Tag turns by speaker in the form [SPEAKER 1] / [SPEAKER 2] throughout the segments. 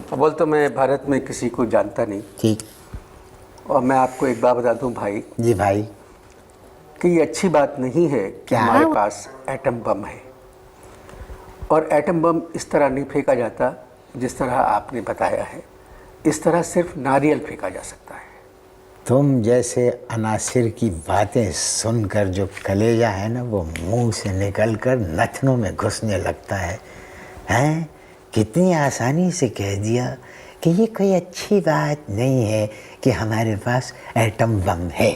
[SPEAKER 1] अव्वल तो मैं भारत में किसी को जानता नहीं,
[SPEAKER 2] ठीक।
[SPEAKER 1] और मैं आपको एक बात बता दूं भाई
[SPEAKER 2] जी भाई।
[SPEAKER 1] कि ये अच्छी बात नहीं है कि
[SPEAKER 2] क्या?
[SPEAKER 1] हमारे पास एटम बम है, और एटम बम इस तरह नहीं फेंका जाता जिस तरह आपने बताया है। इस तरह सिर्फ नारियल फेंका जा सकता है।
[SPEAKER 2] तुम जैसे अनासिर की बातें सुनकर जो कलेजा है ना वो मुंह से निकलकर नथनों में घुसने लगता है। हैं? कितनी आसानी से कह दिया कि ये कोई अच्छी बात नहीं है कि हमारे पास एटम बम है।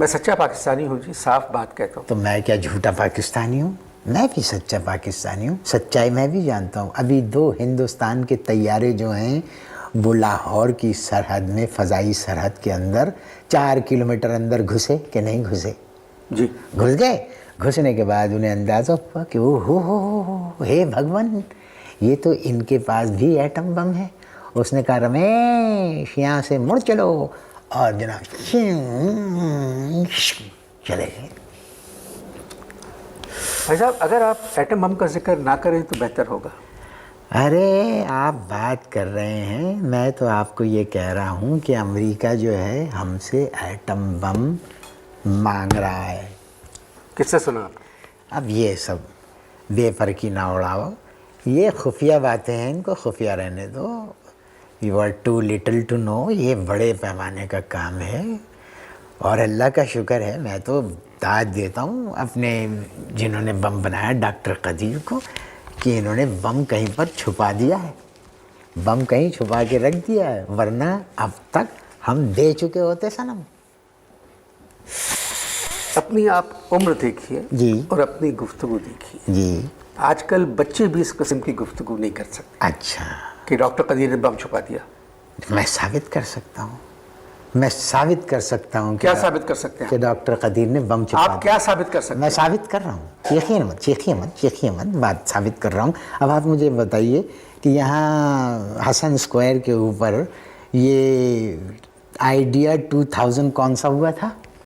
[SPEAKER 1] मैं सच्चा पाकिस्तानी हूँ जी, साफ बात कहता हूँ।
[SPEAKER 2] तो मैं क्या झूठा पाकिस्तानी हूँ? मैं भी सच्चा पाकिस्तानी हूँ, सच्चाई मैं भी जानता हूँ। अभी 2 हिंदुस्तान के तैयारे जो हैं वो लाहौर की सरहद में, फ़ज़ाई सरहद के अंदर 4 किलोमीटर अंदर घुसे कि नहीं घुसे?
[SPEAKER 1] जी
[SPEAKER 2] घुस गए। घुसने के बाद उन्हें अंदाज़ा हुआ कि ओ हो हे भगवान, ये तो इनके पास भी एटम बम है। उसने कहा रमेश यहाँ से मुड़ चलो, और जनाब चले गए।
[SPEAKER 1] भाई साहब, अगर आप एटम बम का जिक्र ना करें तो बेहतर होगा।
[SPEAKER 2] अरे आप बात कर रहे हैं, मैं तो आपको ये कह रहा हूँ कि अमेरिका जो है हमसे एटम बम मांग रहा है।
[SPEAKER 1] किससे सुना आप?
[SPEAKER 2] अब ये सब बेफर्की ना उड़ाओ, ये खुफिया बातें हैं, इनको खुफिया रहने दो। You are too little to know, ये बड़े पैमाने का काम है। और अल्लाह का शुक्र है, मैं तो दाद देता हूँ अपने जिन्होंने बम बनाया डॉक्टर कदीर को, कि इन्होंने बम कहीं पर छुपा दिया है, बम कहीं छुपा के रख दिया है, वरना अब तक हम दे चुके होते सनम।
[SPEAKER 1] अपनी आप उम्र देखिए
[SPEAKER 2] जी।
[SPEAKER 1] और अपनी गुफ्तगू देखिए।
[SPEAKER 2] जी।
[SPEAKER 1] आजकल बच्चे भी इस किस्म की गुफ्तगू नहीं कर सकते
[SPEAKER 2] अच्छा,
[SPEAKER 1] कि डॉक्टर कदीर ने बम छुपा दिया।
[SPEAKER 2] मैं साबित कर सकता हूँ, मैं साबित कर सकता हूँ।
[SPEAKER 1] क्या साबित कर सकते हैं
[SPEAKER 2] कि डॉक्टर कदीर ने बम छुपा
[SPEAKER 1] आप? क्या साबित कर सकते
[SPEAKER 2] मैं
[SPEAKER 1] हैं?
[SPEAKER 2] साबित कर रहा हूँ, चीखिए मत, बात साबित कर रहा हूँ। अब आप मुझे बताइए कि यहाँ हसन स्क्वायर के ऊपर ये आइडिया 2000 कौन सा हुआ था?